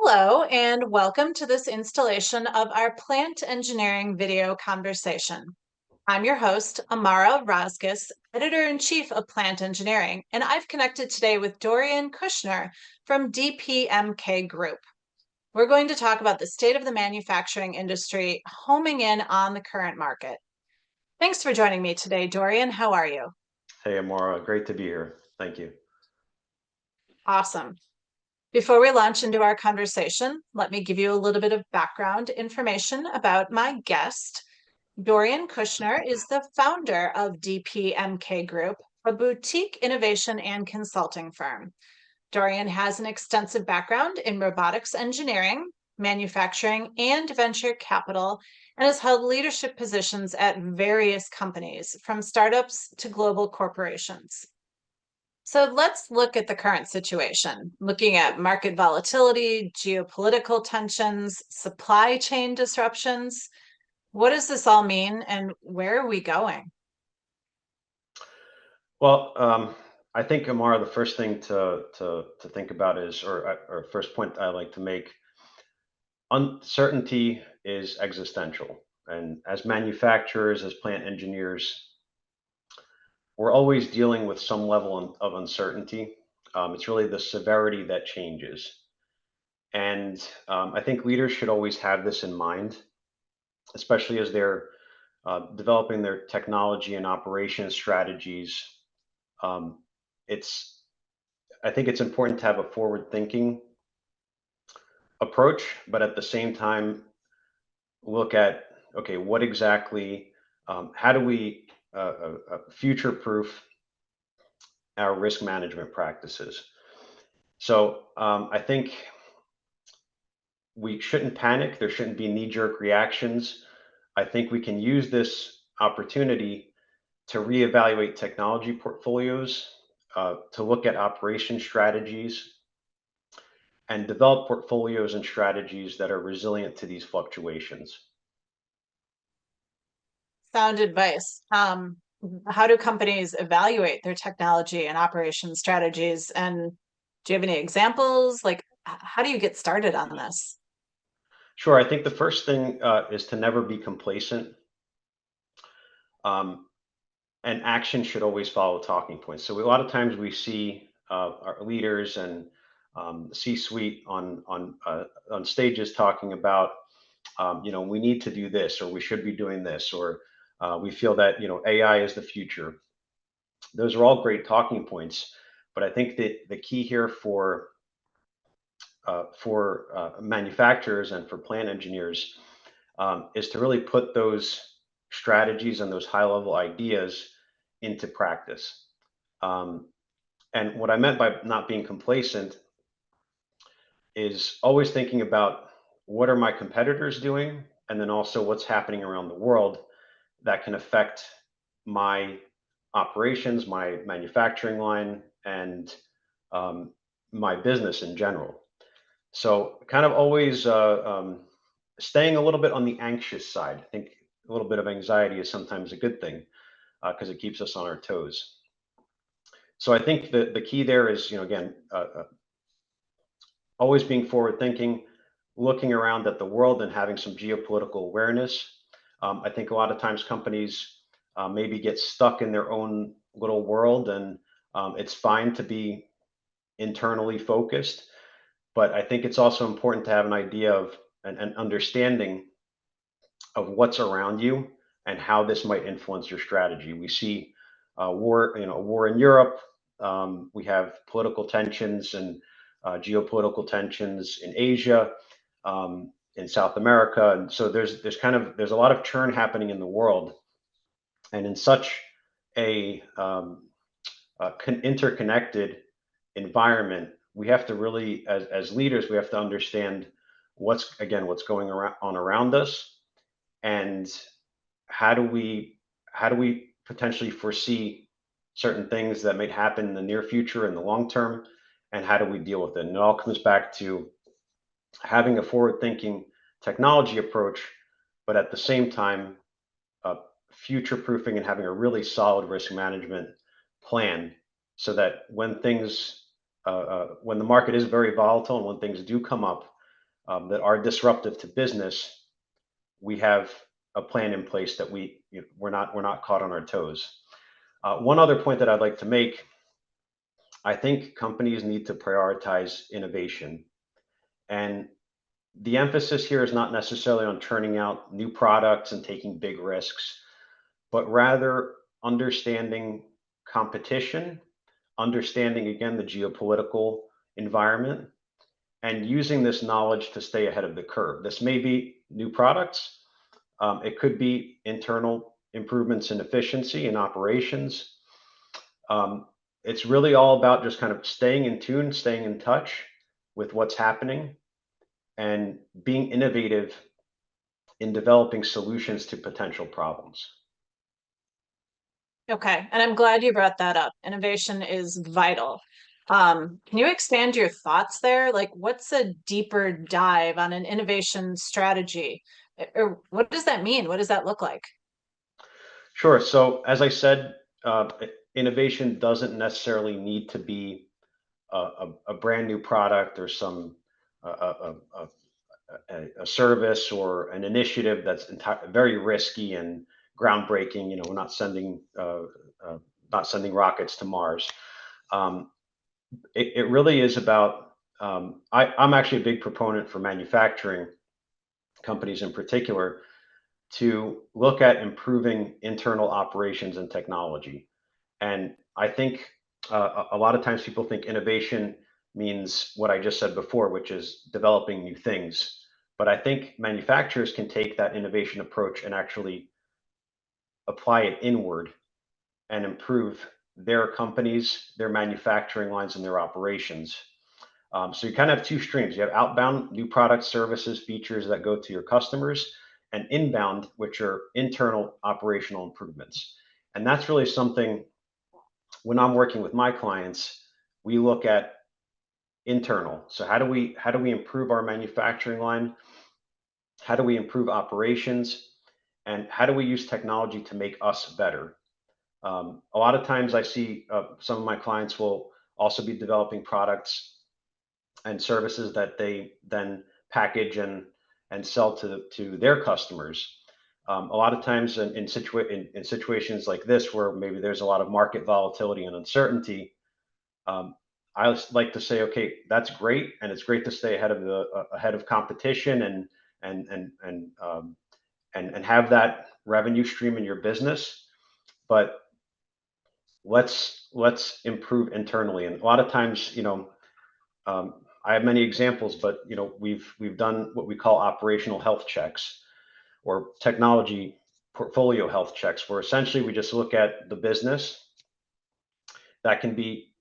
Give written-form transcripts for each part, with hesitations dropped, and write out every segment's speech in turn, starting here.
Hello, and welcome to this installation of our plant engineering video conversation. I'm your host, Amara Raskus, editor-in-chief of Plant Engineering, and I've connected today with Dorian Kushner from DPMK Group. We're going to talk about the state of the manufacturing industry, homing in on the current market. Thanks for joining me today, Dorian. How are you? Hey, Amara, great to be here. Thank you. Awesome. Before we launch into our conversation, let me give you a little bit of background information about my guest. Dorian Kushner is the founder of DPMK Group, a boutique innovation and consulting firm. Dorian has an extensive background in robotics engineering, manufacturing, and venture capital, and has held leadership positions at various companies, from startups to global corporations. So let's look at the current situation, looking at market volatility, geopolitical tensions, supply chain disruptions. What does this all mean, and where are we going? Well, I think, Amara, the first thing to think about is, or first point I like to make, uncertainty is existential. And as manufacturers, as plant engineers, we're always dealing with some level of uncertainty. It's really the severity that changes. And I think leaders should always have this in mind, especially as they're developing their technology and operation strategies. Um, it's I think it's important to have a forward-thinking approach, but at the same time, look at, okay, what exactly, how do we future-proof our risk management practices? So I think we shouldn't panic. There shouldn't be knee-jerk reactions. I think we can use this opportunity to reevaluate technology portfolios, to look at operation strategies, and develop portfolios and strategies that are resilient to these fluctuations. Sound advice. How do companies evaluate their technology and operation strategies? And do you have any examples? Like, how do you get started on this? Sure, I think the first thing is to never be complacent, um, and action should always follow talking points. So a lot of times we see our leaders and the C-suite on stages talking about, we need to do this, or we should be doing this, or we feel that AI is the future. Those are all great talking points, but I think that the key here for manufacturers and for plant engineers is to really put those strategies and those high level ideas into practice. Um, and what I meant by not being complacent is always thinking about what are my competitors doing, and then also what's happening around the world that can affect my operations, my manufacturing line, and um, my business in general. So, kind of always staying a little bit on the anxious side. I think a little bit of anxiety is sometimes a good thing because it keeps us on our toes. So, I think the key there is, again, always being forward thinking, looking around at the world and having some geopolitical awareness. I think a lot of times companies maybe get stuck in their own little world, and it's fine to be internally focused. But I think it's also important to have an idea of an understanding of what's around you and how this might influence your strategy. We see a war in Europe. We have political tensions and geopolitical tensions in Asia, in South America, and so there's a lot of churn happening in the world, and in such a interconnected environment, we have to really, as leaders, we have to understand what's going on around us, and how do we how do we potentially foresee certain things that may happen in the near future and the long term, and how do we deal with it? And it all comes back to having a forward-thinking technology approach, but at the same time, uh, future-proofing and having a really solid risk management plan, so that when the market is very volatile and when things do come up, that are disruptive to business, we have a plan in place that we're not caught on our toes. One other point that I'd like to make, I think companies need to prioritize innovation. And the emphasis here is not necessarily on turning out new products and taking big risks, but rather understanding competition, understanding again the geopolitical environment, and using this knowledge to stay ahead of the curve. This may be new products, it could be internal improvements in efficiency and operations. Um, it's really all about just kind of staying in tune, staying in touch with what's happening, and being innovative in developing solutions to potential problems. Okay, and I'm glad you brought that up. Innovation is vital. Can you expand your thoughts there? Like, what's a deeper dive on an innovation strategy? Or what does that mean? What does that look like? Sure. So, as I said, innovation doesn't necessarily need to be a brand new product or some a service or an initiative that's very risky and groundbreaking. We're uh, not sending rockets to Mars. Um, it really is about. I'm actually a big proponent for manufacturing companies in particular to look at improving internal operations and technology. And I think a lot of times people think innovation means what I just said before, which is developing new things. But I think manufacturers can take that innovation approach and actually apply it inward and improve their companies, their manufacturing lines, and their operations. So you kind of have two streams. You have outbound new products, services, features that go to your customers, and inbound, which are internal operational improvements. And that's really something when I'm working with my clients, we look at internal. So how do we improve our manufacturing line? How do we improve operations? And how do we use technology to make us better? A lot of times I see some of my clients will also be developing products and services that they then package and sell to their customers. A lot of times in situations like this where maybe there's a lot of market volatility and uncertainty, um, I like to say, okay, that's great, and it's great to stay ahead of competition and and and um, and have that revenue stream in your business. But let's improve internally. And a lot of times, I have many examples, but we've done what we call operational health checks or technology portfolio health checks, where essentially we just look at the business. That can be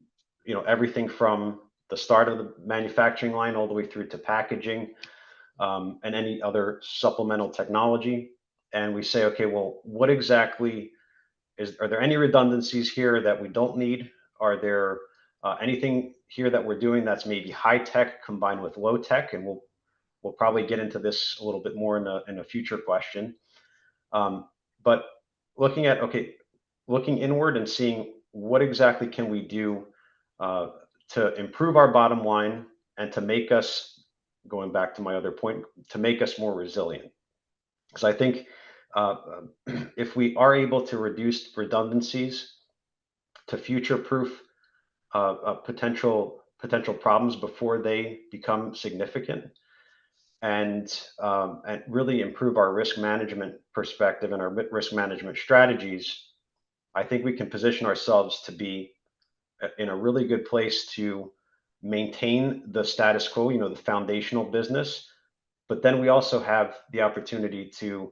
everything from the start of the manufacturing line all the way through to packaging, and any other supplemental technology. And we say, okay, well, what exactly are there any redundancies here that we don't need? Are there anything here that we're doing that's maybe high tech combined with low tech? And we'll probably get into this a little bit more in a future question. But looking at okay, looking inward and seeing what exactly can we do uh, to improve our bottom line and to make us, going back to my other point, to make us more resilient. Because I think uh, if we are able to reduce redundancies to future-proof potential problems before they become significant, and really improve our risk management perspective and our risk management strategies, I think we can position ourselves to be in a really good place to maintain the status quo, the foundational business. But then we also have the opportunity to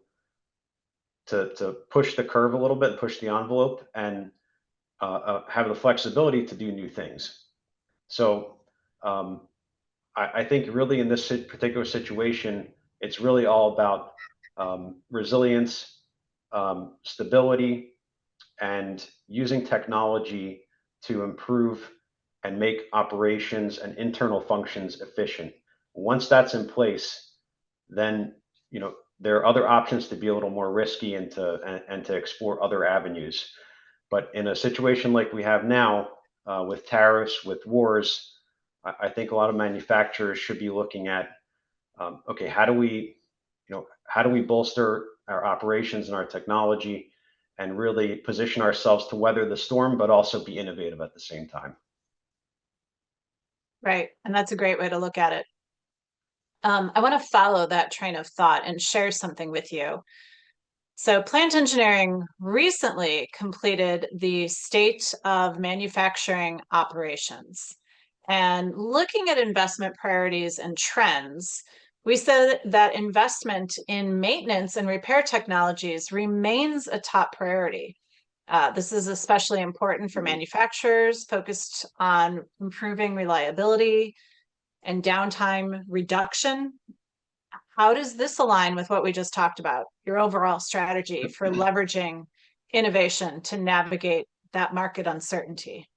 push the curve a little bit, push the envelope, and have the flexibility to do new things. So um, I think really in this particular situation, it's really all about resilience, stability, and using technology to improve and make operations and internal functions efficient. Once that's in place, then there are other options to be a little more risky and to explore other avenues. But in a situation like we have now, with tariffs, with wars, I think a lot of manufacturers should be looking at okay, how do we bolster our operations and our technology and really position ourselves to weather the storm, but also be innovative at the same time? Right. And that's a great way to look at it. I want to follow that train of thought and share something with you. So, plant engineering recently completed the state of manufacturing operations. And looking at investment priorities and trends, we said that investment in maintenance and repair technologies remains a top priority. This is especially important for Mhm. manufacturers focused on improving reliability and downtime reduction. How does this align with what we just talked about, your overall strategy for leveraging innovation to navigate that market uncertainty?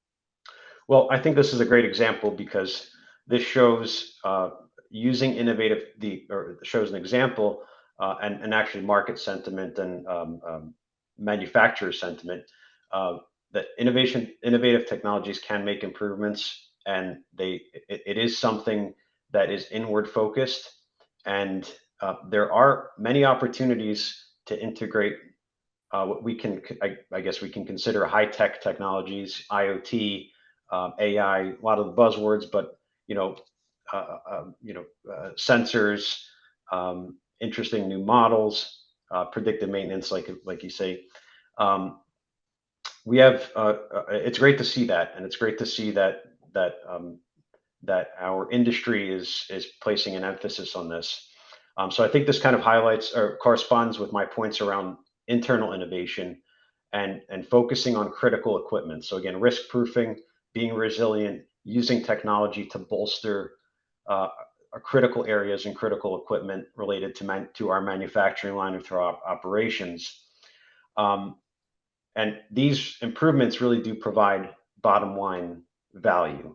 Well, I think this is a great example because this shows using innovative the or shows an example and actually market sentiment and manufacturer sentiment that innovative technologies can make improvements, and it is something that is inward focused, and there are many opportunities to integrate what I guess we can consider high tech technologies, IoT, AI, a lot of the buzzwords, but you know, sensors, interesting new models, predictive maintenance, like you say. Um, we have. It's great to see that, and it's great to see that our industry is placing an emphasis on this. So I think this kind of highlights or corresponds with my points around internal innovation and focusing on critical equipment. So again, risk proofing, being resilient, using technology to bolster our critical areas and critical equipment related to our manufacturing line and to our operations. Um, and these improvements really do provide bottom line value.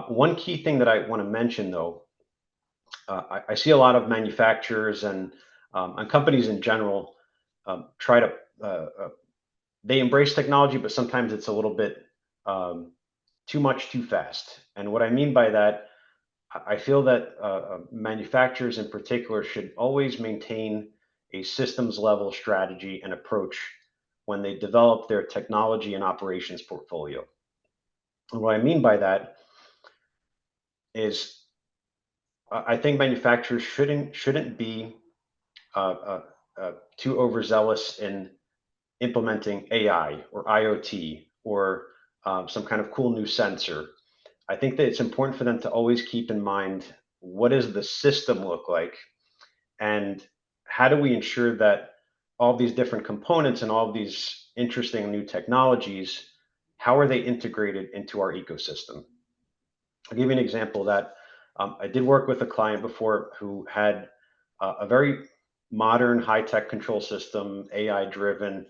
One key thing that I want to mention, though, I see a lot of manufacturers and companies in general try to they embrace technology, but sometimes it's a little bit um, too much too fast. And what I mean by that, I feel that manufacturers in particular should always maintain a systems level strategy and approach when they develop their technology and operations portfolio. And what I mean by that is I think manufacturers shouldn't be too overzealous in implementing AI or IoT or some kind of cool new sensor. I think that it's important for them to always keep in mind what does the system look like and how do we ensure that all these different components and all of these interesting new technologies, how are they integrated into our ecosystem? I'll give you an example of that. I did work with a client before who had a very modern, high-tech control system, AI-driven,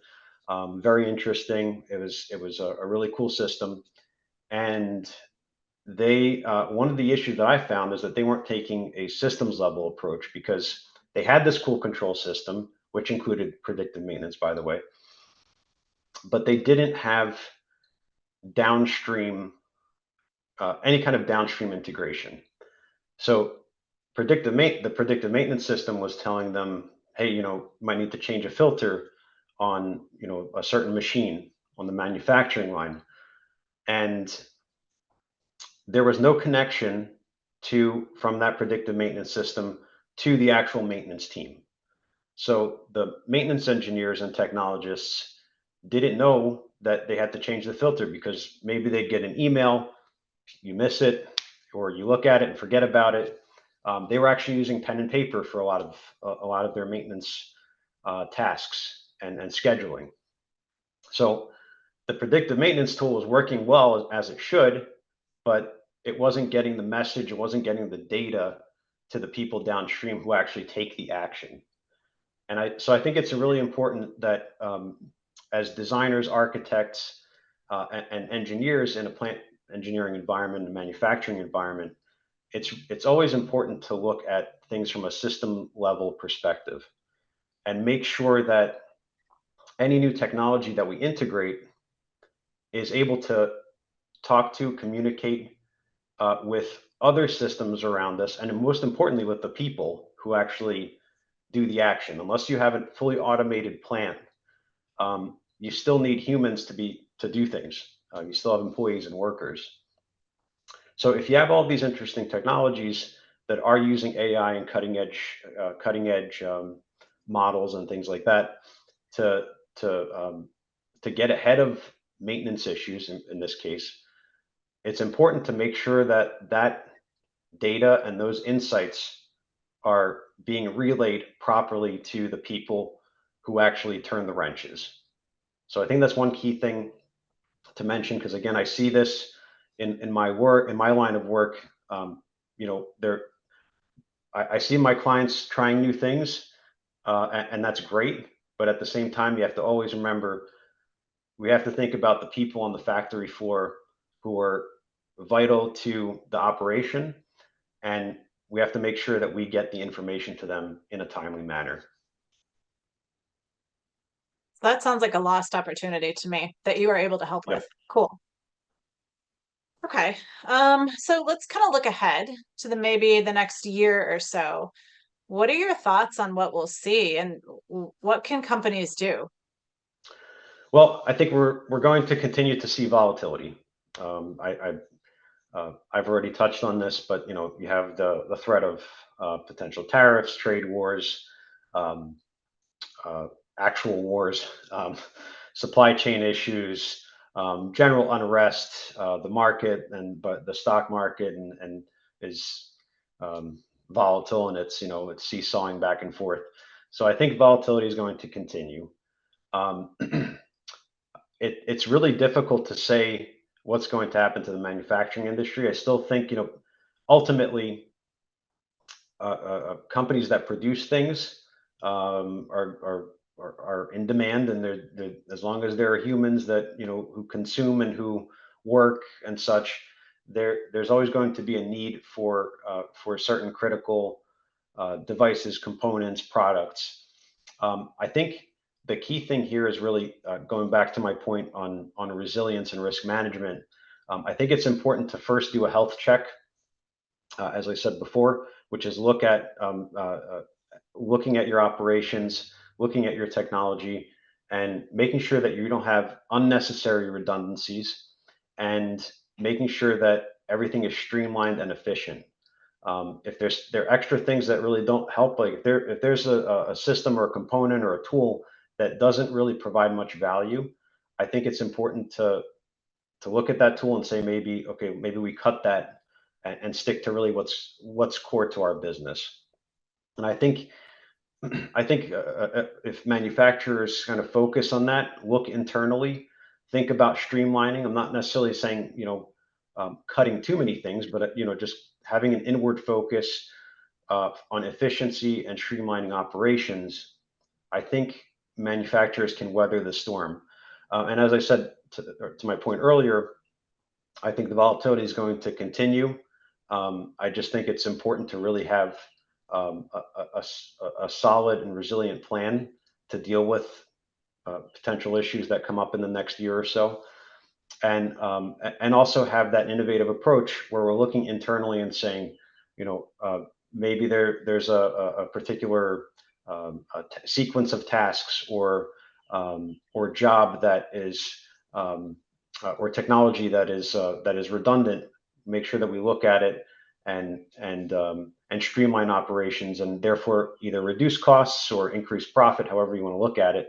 very interesting. It was a really cool system, and they one of the issues that I found is that they weren't taking a systems level approach because they had this cool control system, which included predictive maintenance, by the way, but they didn't have downstream any kind of downstream integration. So the predictive maintenance system was telling them, hey, might need to change a filter on, a certain machine on the manufacturing line. And there was no connection to from that predictive maintenance system to the actual maintenance team. So the maintenance engineers and technologists didn't know that they had to change the filter because maybe they'd get an email, you miss it, or you look at it and forget about it. They were actually using pen and paper for a lot of their maintenance tasks and scheduling. So the predictive maintenance tool was working well as it should, but it wasn't getting the message, it wasn't getting the data to the people downstream who actually take the action. So I think it's really important that as designers, architects, and engineers in a plant engineering environment and manufacturing environment, it's always important to look at things from a system level perspective and make sure that any new technology that we integrate is able to talk to, communicate with other systems around us, and most importantly, with the people who actually do the action. Unless you have a fully automated plant, you still need humans to do things. You still have employees and workers. So if you have all these interesting technologies that are using AI and cutting edge models and things like that to to to get ahead of maintenance issues in this case, it's important to make sure that that data and those insights are being relayed properly to the people who actually turn the wrenches. So I think that's one key thing to mention, because again, I see this in my work, in my line of work. You know, I see my clients trying new things, and that's great. But at the same time, you have to always remember we have to think about the people on the factory floor who are vital to the operation, and we have to make sure that we get the information to them in a timely manner. So that sounds like a lost opportunity to me that you were able to help with. Yep. Cool. Okay. So let's kind of look ahead to maybe the next year or so. What are your thoughts on what we'll see and what can companies do? Well, I think we're going to continue to see volatility. I've already touched on this, but you know, you have the threat of potential tariffs, trade wars, um, uh, actual wars, supply chain issues, general unrest. The market but the stock market and is um, volatile, and it's seesawing back and forth. So I think volatility is going to continue. Um, it's really difficult to say what's going to happen to the manufacturing industry. I still think, ultimately, companies that produce things are in demand, and they're as long as there are humans that who consume and who work and such, there's always going to be a need for certain critical devices, components, products. I think the key thing here is really going back to my point on resilience and risk management. I think it's important to first do a health check, as I said before, which is looking at your operations, looking at your technology, and making sure that you don't have unnecessary redundancies, and making sure that everything is streamlined and efficient. If there are extra things that really don't help, like if there's a system or a component or a tool that doesn't really provide much value, I think it's important to look at that tool and say, maybe, okay, maybe we cut that and stick to really what's core to our business. And I think if manufacturers kind of focus on that, look internally, think about streamlining. I'm not necessarily saying cutting too many things, but just having an inward focus on efficiency and streamlining operations. I think manufacturers can weather the storm. And as I said to my point earlier, I think the volatility is going to continue. I just think it's important to really have a solid and resilient plan to deal with potential issues that come up in the next year or so, and also have that innovative approach where we're looking internally and saying, you know, uh, maybe there's a particular sequence of tasks or job that is or technology that is redundant. Make sure that we look at it and streamline operations, and therefore either reduce costs or increase profit, however you want to look at it.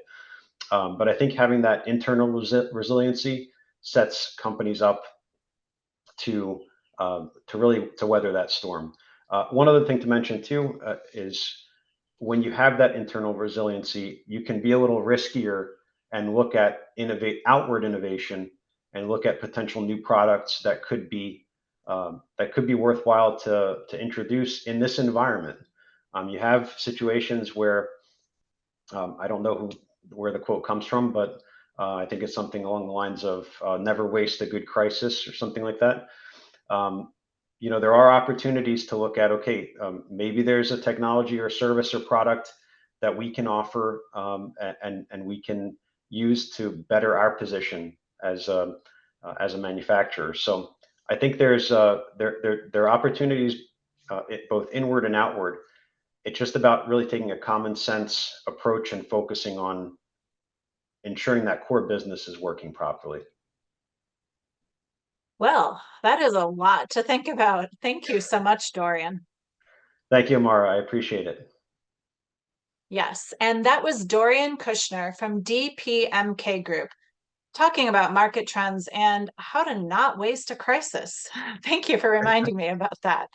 But I think having that internal resiliency sets companies up to really to weather that storm. One other thing to mention too is when you have that internal resiliency, you can be a little riskier and look at outward innovation, and look at potential new products that could be worthwhile to introduce in this environment. You have situations where I don't know where the quote comes from, but I think it's something along the lines of "never waste a good crisis" or something like that. Um, there are opportunities to look at. Okay, maybe there's a technology or service or product that we can offer, and we can use to better our position as a manufacturer. So I think there are opportunities both inward and outward. It's just about really taking a common sense approach and focusing on ensuring that core business is working properly. Well, that is a lot to think about. Thank you so much, Dorian. Thank you, Amara. I appreciate it. Yes, and that was Dorian Kushner from DPMK Group talking about market trends and how to not waste a crisis. Thank you for reminding me about that.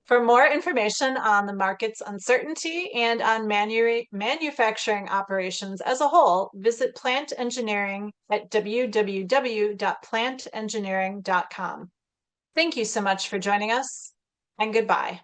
For more information on the market's uncertainty and on manufacturing operations as a whole, visit Plant Engineering at www.plantengineering.com. Thank you so much for joining us, and goodbye.